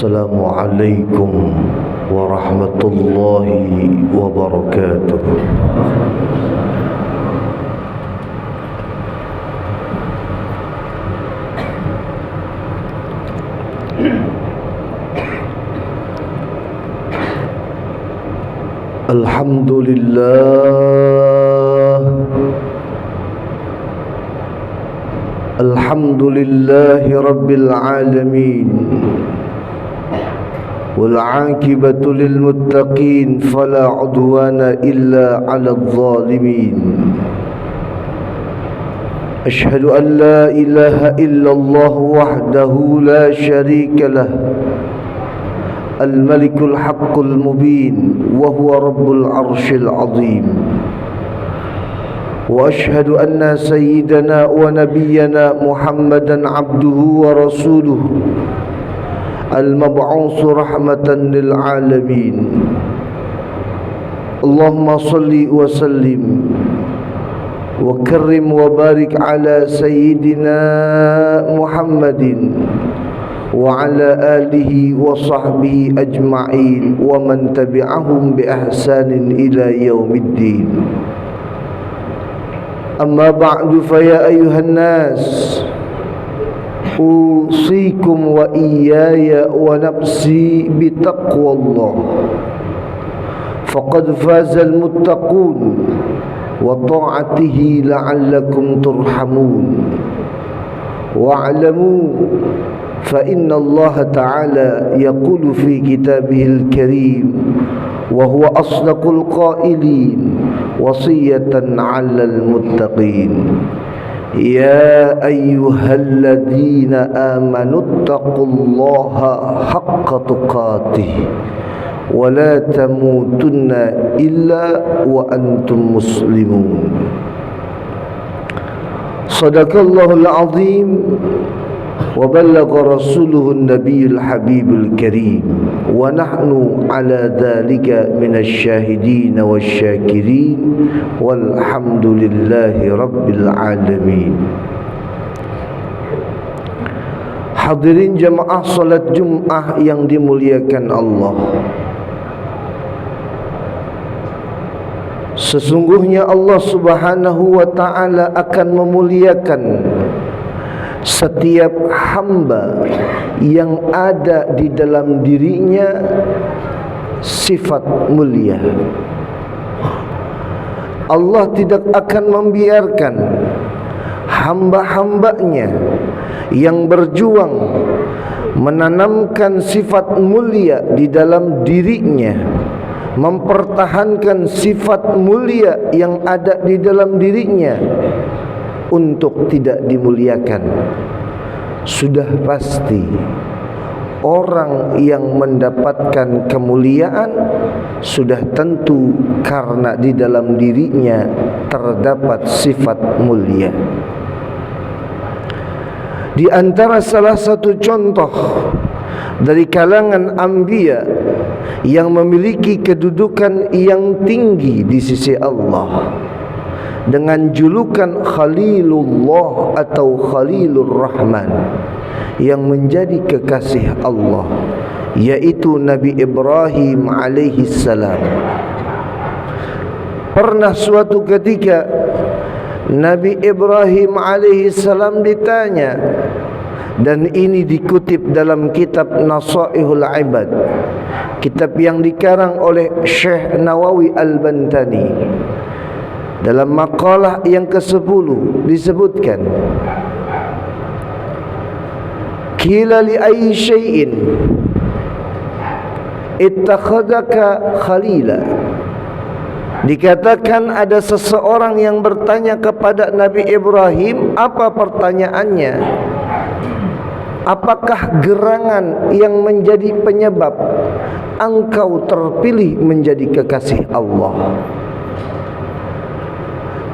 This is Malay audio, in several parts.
Assalamualaikum warahmatullahi wabarakatuh. Alhamdulillahi Rabbil Alamin, wal aqibatu lil muttaqin, fala udwana illa 'alal zalimin. Ashhadu an la ilaha illallah wahdahu la syarika lah, al-malikul haqqul mubin, wa huwa rabbul arshil azim. وأشهد أن سيدنا ونبينا محمدا عبده ورسوله المبعوث رحمة للعالمين. اللهم صل وسلم وكرم وبارك على سيدنا محمد وعلى آله وصحبه أجمعين ومن تبعهم بإحسان إلى يوم الدين. أما بعد فيا أيها الناس أوصيكم وإياي ونفسي بتقوى الله، فقد فاز المتقون وطاعته لعلكم ترحمون. واعلموا فإن الله تعالى يقول في كتابه الكريم وهو أصدق القائلين وصية على المتقين: يا أيها الذين آمنوا اتقوا الله حق تقاته ولا تموتن إلا وأنتم مسلمون. صدق الله العظيم وبلغ رسوله النبي الحبيب الكريم، ونحن على ذلك من الشاهدين والشاكرين، والحمد لله رب العالمين. Hadirin jamaah salat Jumat yang dimuliakan Allah, sesungguhnya Allah Subhanahu wa ta'ala akan memuliakan setiap hamba yang ada di dalam dirinya sifat mulia. Allah tidak akan membiarkan hamba-hambanya yang berjuang menanamkan sifat mulia di dalam dirinya, mempertahankan sifat mulia yang ada di dalam dirinya untuk tidak dimuliakan. Sudah pasti orang yang mendapatkan kemuliaan sudah tentu karena di dalam dirinya terdapat sifat mulia. Di antara salah satu contoh dari kalangan anbiya yang memiliki kedudukan yang tinggi di sisi Allah dengan julukan Khalilullah atau Khalilur Rahman, yang menjadi kekasih Allah, yaitu Nabi Ibrahim alaihi salam. Pernah suatu ketika Nabi Ibrahim alaihi salam ditanya, dan ini dikutip dalam kitab Nasaihul Ibad, kitab yang dikarang oleh Syekh Nawawi Al-Bantani. Dalam makalah yang ke-10 disebutkan, qila li ayyi syai'in ittakhadaka khalila. Dikatakan ada seseorang yang bertanya kepada Nabi Ibrahim. Apa pertanyaannya? Apakah gerangan yang menjadi penyebab engkau terpilih menjadi kekasih Allah?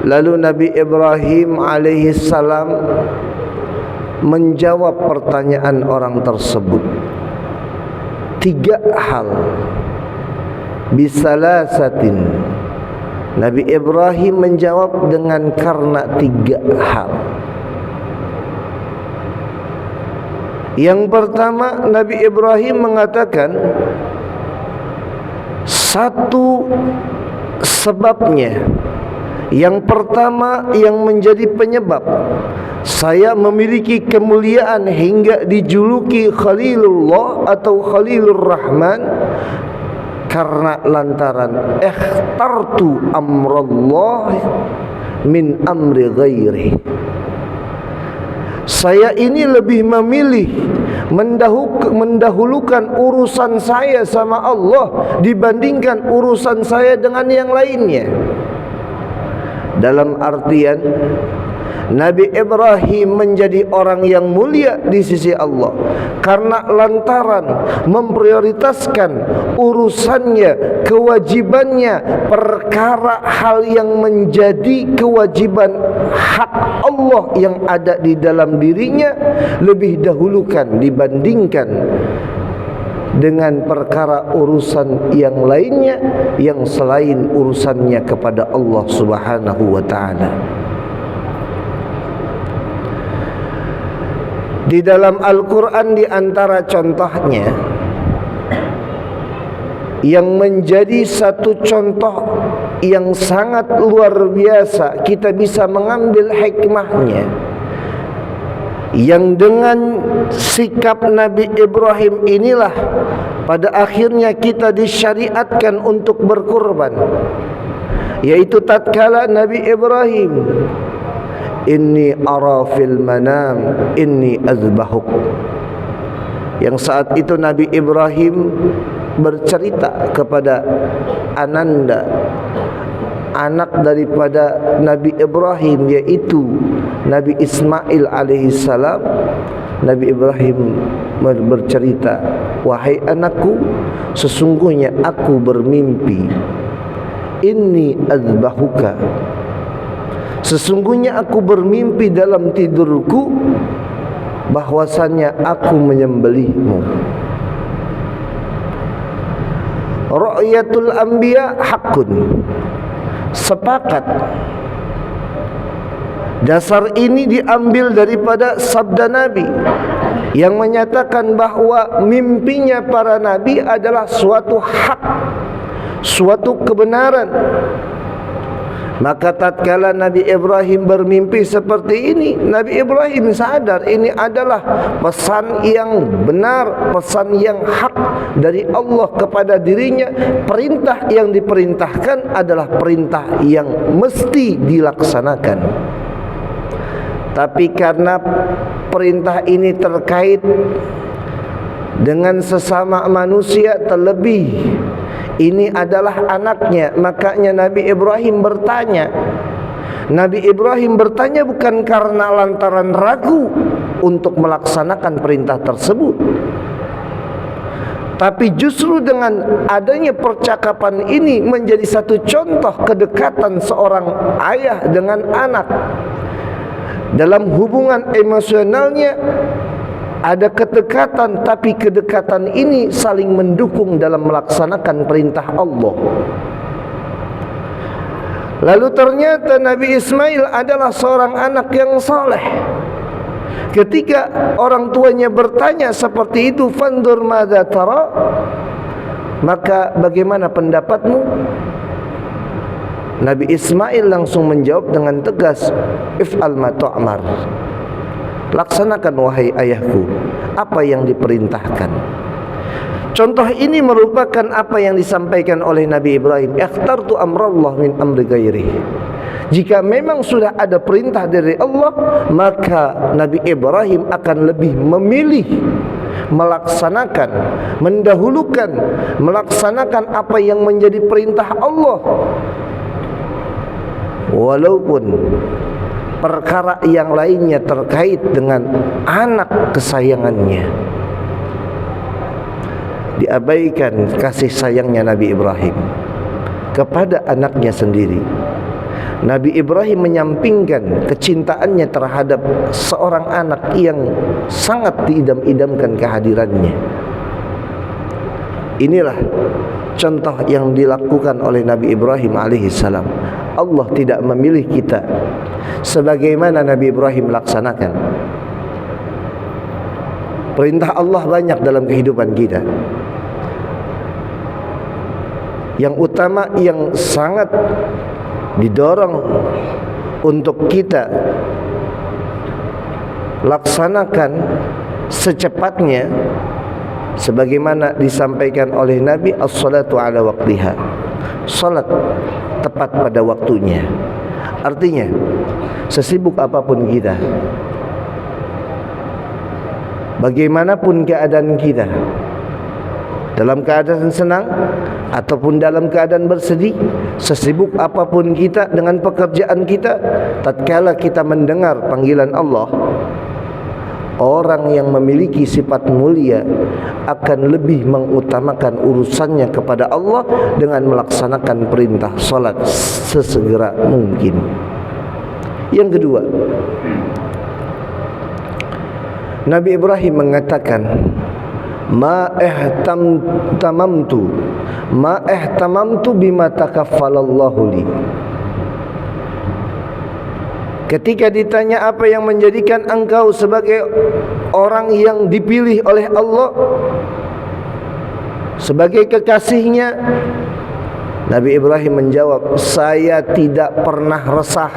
Lalu Nabi Ibrahim alaihi salam menjawab pertanyaan orang tersebut. 3 hal. Bisalasatin. Nabi Ibrahim menjawab dengan karena 3 hal. Yang pertama, Nabi Ibrahim mengatakan satu sebabnya. Yang pertama yang menjadi penyebab saya memiliki kemuliaan hingga dijuluki Khalilullah atau Khalilur Rahman, karena lantaran ikhtartu amrallah min amri ghairi. Saya ini lebih memilih mendahulukan urusan saya sama Allah dibandingkan urusan saya dengan yang lainnya. Dalam artian Nabi Ibrahim menjadi orang yang mulia di sisi Allah karena lantaran memprioritaskan urusannya, kewajibannya, perkara hal yang menjadi kewajiban hak Allah yang ada di dalam dirinya lebih dahulukan dibandingkan dengan perkara urusan yang lainnya yang selain urusannya kepada Allah Subhanahu wa ta'ala. Di dalam Al-Quran di antara contohnya yang menjadi satu contoh yang sangat luar biasa, kita bisa mengambil hikmahnya, yang dengan sikap Nabi Ibrahim inilah pada akhirnya kita disyariatkan untuk berkurban, yaitu tatkala Nabi Ibrahim, inni ara fil manam inni azbahuk, yang saat itu Nabi Ibrahim bercerita kepada Ananda, anak daripada Nabi Ibrahim, yaitu Nabi Ismail alaihissalam. Nabi Ibrahim bercerita, wahai anakku, sesungguhnya aku bermimpi, inni azbahuka, sesungguhnya aku bermimpi dalam tidurku bahwasannya aku menyembelihmu. Ru'yatul anbiya hakun, sepakat. Dasar ini diambil daripada sabda Nabi yang menyatakan bahwa mimpinya para nabi adalah suatu hak, suatu kebenaran. Maka tatkala Nabi Ibrahim bermimpi seperti ini, Nabi Ibrahim sadar ini adalah pesan yang benar, pesan yang hak dari Allah kepada dirinya. Perintah yang diperintahkan adalah perintah yang mesti dilaksanakan. Tapi karena perintah ini terkait dengan sesama manusia, terlebih ini adalah anaknya, makanya Nabi Ibrahim bertanya. Nabi Ibrahim bertanya bukan karena lantaran ragu untuk melaksanakan perintah tersebut, tapi justru dengan adanya percakapan ini menjadi satu contoh kedekatan seorang ayah dengan anak. Dalam hubungan emosionalnya ada kedekatan, tapi kedekatan ini saling mendukung dalam melaksanakan perintah Allah. Lalu ternyata Nabi Ismail adalah seorang anak yang saleh. Ketika orang tuanya bertanya seperti itu, fandur madza tara, maka bagaimana pendapatmu? Nabi Ismail langsung menjawab dengan tegas, if'al ma tu'mar, laksanakan wahai ayahku apa yang diperintahkan. Contoh ini merupakan apa yang disampaikan oleh Nabi Ibrahim, ikhtartu amrallah min amri ghairi. Jika memang sudah ada perintah dari Allah, maka Nabi Ibrahim akan lebih memilih melaksanakan, mendahulukan melaksanakan apa yang menjadi perintah Allah, walaupun perkara yang lainnya terkait dengan anak kesayangannya diabaikan kasih sayangnya Nabi Ibrahim kepada anaknya sendiri. Nabi Ibrahim menyampingkan kecintaannya terhadap seorang anak yang sangat diidam-idamkan kehadirannya. Inilah contoh yang dilakukan oleh Nabi Ibrahim alaihissalam. Allah tidak memilih kita sebagaimana Nabi Ibrahim laksanakan. Perintah Allah banyak dalam kehidupan kita. Yang utama yang sangat didorong untuk kita laksanakan secepatnya sebagaimana disampaikan oleh Nabi, as-salatu ala waqtiha, salat tepat pada waktunya. Artinya sesibuk apapun kita, bagaimanapun keadaan kita, dalam keadaan senang ataupun dalam keadaan bersedih, sesibuk apapun kita dengan pekerjaan kita, tatkala kita mendengar panggilan Allah, orang yang memiliki sifat mulia akan lebih mengutamakan urusannya kepada Allah dengan melaksanakan perintah salat sesegera mungkin. Yang kedua, Nabi Ibrahim mengatakan, ma ihtamamtu bima takaffalallahu li. Ketika ditanya apa yang menjadikan engkau sebagai orang yang dipilih oleh Allah sebagai kekasihnya, Nabi Ibrahim menjawab, saya tidak pernah resah,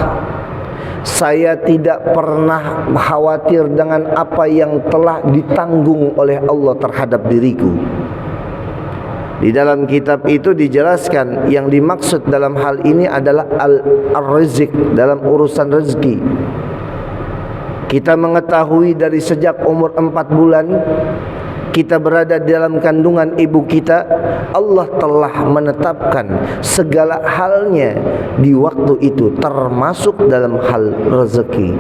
saya tidak pernah khawatir dengan apa yang telah ditanggung oleh Allah terhadap diriku. Di dalam kitab itu dijelaskan yang dimaksud dalam hal ini adalah al-rizq, dalam urusan rezeki. Kita mengetahui dari sejak umur 4 bulan kita berada di dalam kandungan ibu kita, Allah telah menetapkan segala halnya di waktu itu, termasuk dalam hal rezeki.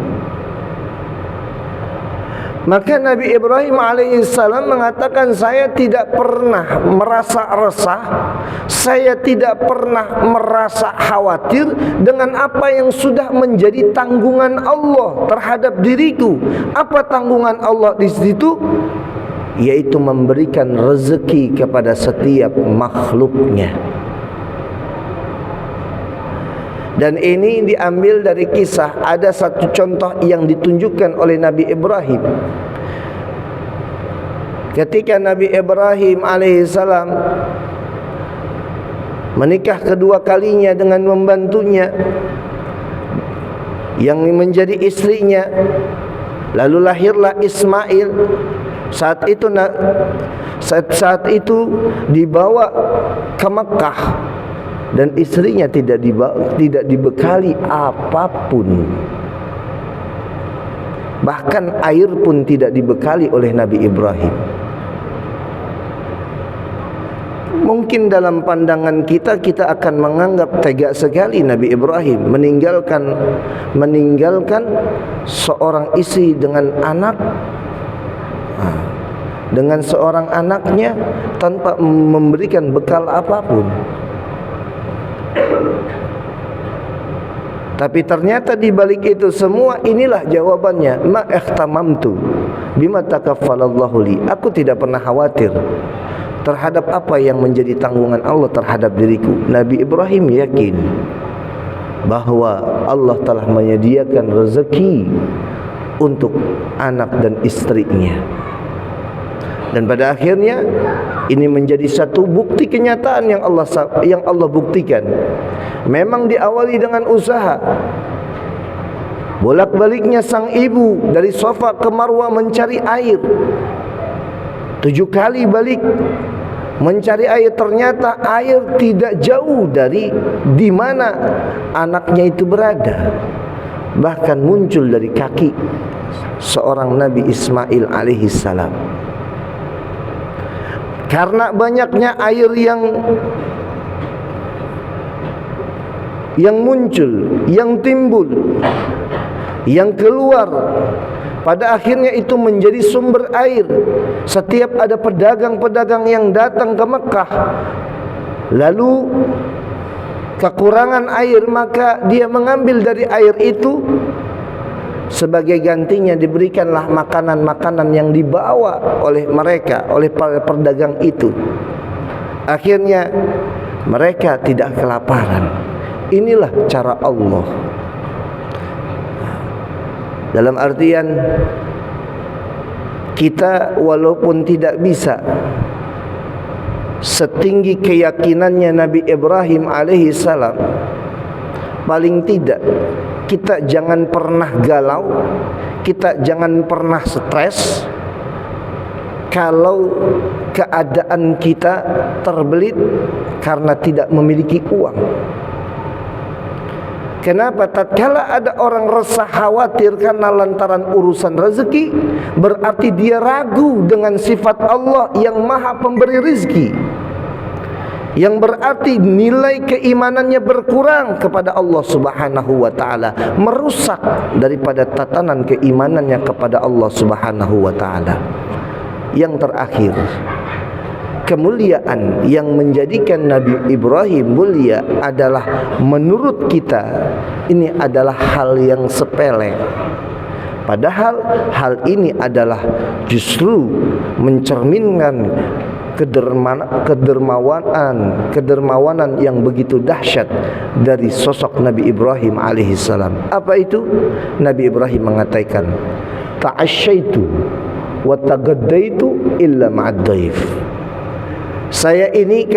Maka Nabi Ibrahim alaihissalam mengatakan, saya tidak pernah merasa resah, saya tidak pernah merasa khawatir dengan apa yang sudah menjadi tanggungan Allah terhadap diriku. Apa tanggungan Allah di situ? Yaitu memberikan rezeki kepada setiap makhluknya. Dan ini diambil dari kisah, ada satu contoh yang ditunjukkan oleh Nabi Ibrahim. Ketika Nabi Ibrahim alaihissalam menikah kedua kalinya dengan membantunya yang menjadi istrinya, lalu lahirlah Ismail. Saat itu dibawa ke Mekah dan istrinya tidak dibekali apapun, bahkan air pun tidak dibekali oleh Nabi Ibrahim. Mungkin dalam pandangan kita akan menganggap tega sekali Nabi Ibrahim meninggalkan seorang istri dengan anak, dengan seorang anaknya tanpa memberikan bekal apapun. Tapi ternyata di balik itu semua, inilah jawabannya, ma ihtamamtu bima takaffalallahu li. Aku tidak pernah khawatir terhadap apa yang menjadi tanggungan Allah terhadap diriku. Nabi Ibrahim yakin bahwa Allah telah menyediakan rezeki untuk anak dan istrinya. Dan pada akhirnya ini menjadi satu bukti kenyataan yang Allah buktikan. Memang diawali dengan usaha. Bolak-baliknya sang ibu dari Safa ke Marwa mencari air. 7 kali balik mencari air, ternyata air tidak jauh dari di mana anaknya itu berada. Bahkan muncul dari kaki seorang Nabi Ismail alaihissalam. Karena banyaknya air yang muncul, yang timbul, yang keluar, pada akhirnya itu menjadi sumber air. Setiap ada pedagang-pedagang yang datang ke Mekah lalu kekurangan air, maka dia mengambil dari air itu. Sebagai gantinya diberikanlah makanan-makanan yang dibawa oleh mereka, oleh para pedagang itu. Akhirnya mereka tidak kelaparan. Inilah cara Allah. Dalam artian kita walaupun tidak bisa setinggi keyakinannya Nabi Ibrahim alaihi salam, paling tidak kita jangan pernah galau, kita jangan pernah stres kalau keadaan kita terbelit karena tidak memiliki uang. Kenapa? Tatkala ada orang resah khawatir karena lantaran urusan rezeki, berarti dia ragu dengan sifat Allah yang maha pemberi rezeki, yang berarti nilai keimanannya berkurang kepada Allah subhanahu wa ta'ala, merusak daripada tatanan keimanannya kepada Allah subhanahu wa ta'ala. Yang terakhir, kemuliaan yang menjadikan Nabi Ibrahim mulia adalah menurut kita ini adalah hal yang sepele, padahal hal ini adalah justru mencerminkan kedermawanan yang begitu dahsyat dari sosok Nabi Ibrahim alaihissalam. Apa itu? Nabi Ibrahim mengatakan, ta'asyaitu wa tagaddaitu illa ma'ad daif. Saya ini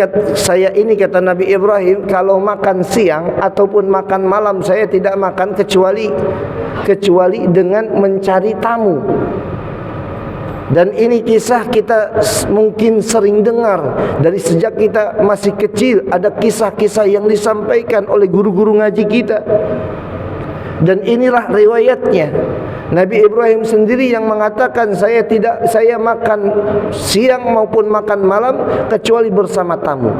kata Nabi Ibrahim, kalau makan siang ataupun makan malam saya tidak makan kecuali dengan mencari tamu. Dan ini kisah kita mungkin sering dengar dari sejak kita masih kecil. Ada kisah-kisah yang disampaikan oleh guru-guru ngaji kita, dan inilah riwayatnya. Nabi Ibrahim sendiri yang mengatakan, saya makan siang maupun makan malam kecuali bersama tamu.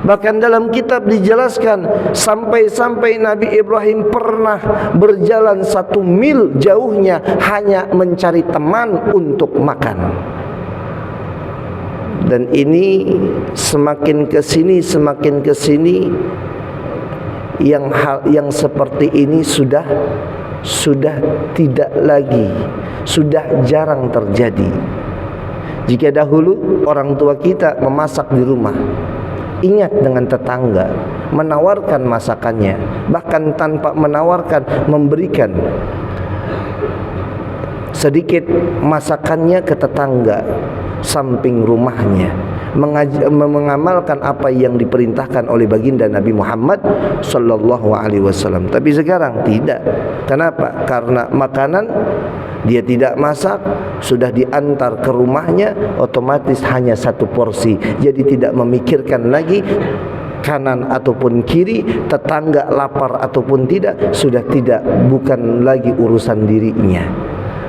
Bahkan dalam kitab dijelaskan sampai-sampai Nabi Ibrahim pernah berjalan 1 mil jauhnya hanya mencari teman untuk makan. Dan ini semakin kesini yang seperti ini sudah tidak lagi, sudah jarang terjadi. Jika dahulu orang tua kita memasak di rumah, ingat dengan tetangga, menawarkan masakannya, bahkan tanpa menawarkan, memberikan sedikit masakannya ke tetangga samping rumahnya, mengamalkan apa yang diperintahkan oleh baginda Nabi Muhammad sallallahu alaihi wasallam. Tapi sekarang tidak. Kenapa? Karena makanan dia tidak masak, sudah diantar ke rumahnya, otomatis hanya 1 porsi. Jadi tidak memikirkan lagi kanan ataupun kiri, tetangga lapar ataupun tidak, sudah tidak, bukan lagi urusan dirinya.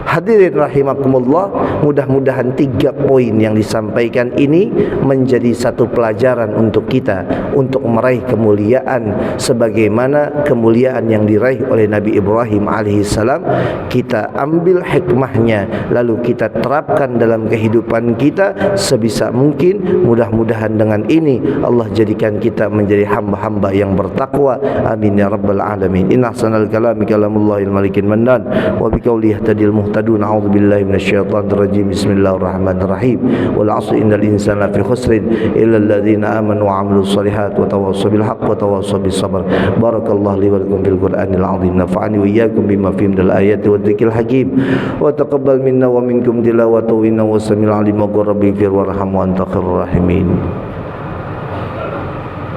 Hadirin rahimakumullah, mudah-mudahan 3 poin yang disampaikan ini menjadi satu pelajaran untuk kita untuk meraih kemuliaan sebagaimana kemuliaan yang diraih oleh Nabi Ibrahim alaihissalam. Kita ambil hikmahnya lalu kita terapkan dalam kehidupan kita sebisa mungkin. Mudah-mudahan dengan ini Allah jadikan kita menjadi hamba-hamba yang bertakwa. Amin ya rabbal alamin. Inna ahsanal kalami kalamullahil malikil mannan wa biqaulihi yahtadil muhtadun. A'udzu billahi minasyaitonir rajim. Bismillahirrahmanirrahim. Wal 'asri innal insana lafi khusrin illa alladzina amanu wa 'amilus solihati wa tawassaw bil haqqi wa tawassaw bis sabr. Barakallahu li wa lakum fil Qur'anil 'azim. Nafa'ani wa iyyakum bima fihi minal ayati wa dzikril hakim. Wa taqabbal minna wa minkum tilawatahu innahu was-sami'ul 'alim. Wa rabbi fir warham wa anta khairur rahimin.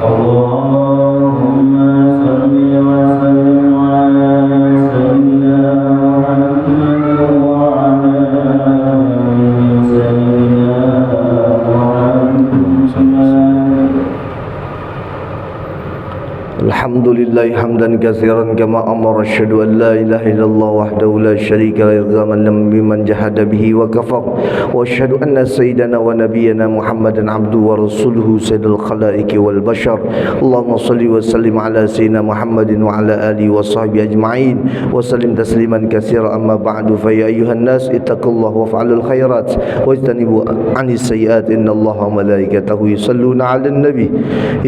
Allahumma shalli wa sallim ala sayyidina Alhamdulillah hamdan katsiran kama amara asyhadu an la ilaha illallah wahdahu la syarika lahu idzaman lam biman jahada bihi wa kafar wa asyhadu anna sayyidana wa nabiyyana Muhammadan abduhu wa rasuluhu sayyidul khalaiqi wal bashar. Allahumma shalli wa sallim ala sayyidina Muhammadin wa ala alihi wa sahbihi ajma'in wa sallim tasliman katsiran. Amma ba'du, fa ya ayyuhan nas ittaqullaha wa fa'alul khairat wajtanibu 'anis sayyi'at. Innallaha wa malaikatahu yusalluna 'alan nabi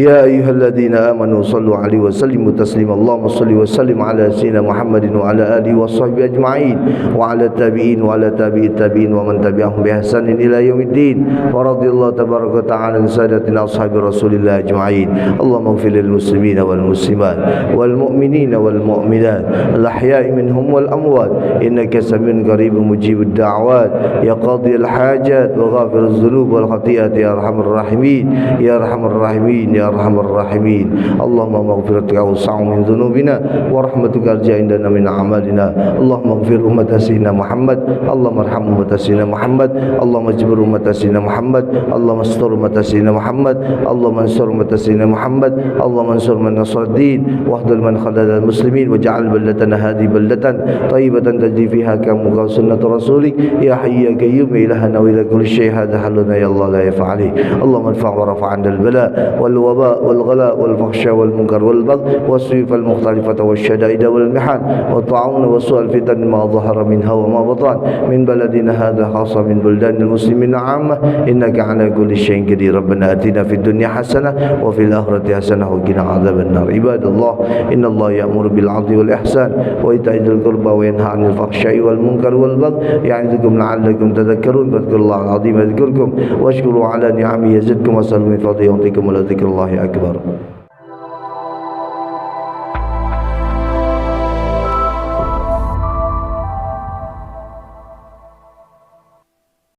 ya ayyuhalladzina amanu sallu alaihi wasallim yusallimu taslima. Allahumma salli wa sallim ala sayyidina Muhammadin wa ala alihi wa sahbihi ajma'in wa ala tabi'in wa ala tabi'it tabi'in wa man tabi'ahum bi ihsanin ila yaumiddin. Wa radhiyallahu tabaraka ta'ala an sadatina ashabi Rasulillah ajma'in. Allahumma ighfir lil muslimina wal muslimat wal mu'minina wal mu'minat al ahya'i minhum wal amwat innaka samiun qaribun mujibud da'wat ya qadhil hajat wa ghafiruz dzunub wal khati'at ya arhamar rahimin ya arhamar rahimin ya arhamar rahimin. Allahumma maghfiratuka awsa'u min dhunubina wa rahmatuka arja indana min a'malina. Allahumma ighfir ummat sayyidina Muhammad, Allahumma arham ummat sayyidina Muhammad, Allahumma jibr ummat sayyidina Muhammad, Allahumma astur ummat sayyidina Muhammad, Allahumma ansur ummat sayyidina Muhammad, Allahumma ansur man nasara ad-din wahdul man khadala al-muslimin waj'al baldatana hadhihi baldatan tayyibatan tajri fiha kamuka sunnat rasulik ya hayy ya qayyum ilahana wa ila kulli syai' hadha haluna ya Allah la yaf'ali. Allahumma adfa' wa rafa' 'anna al-bala wal waba wal ghala wal fahsya wal munkar wal bagh was-suyuf al mukhtalifata wasyada'id wal mihan wa ta'awun wa su'al fitan ma dhahara minha wa ma batan min baladina hadha khassa min buldanil muslimin 'ammah innaka 'ala kulli syai'in qadir. Rabbana atina fid dunya hasanah wa fil akhirati hasanah wa qina 'adzaban nar. Ibadallah innallaha ya'muru bil 'adli wal ihsan wa ita'i dzil qurba wa yanha 'anil fahsya'i wal munkar wal bagh ya'idukum la'allakum tadhakkarun. Fadhkurullaha al-'azima yadhkurkum washkuru 'ala ni'amihi yazidkum wa sallu min fadlihi yu'tikum wa la dzikrullahi akbar.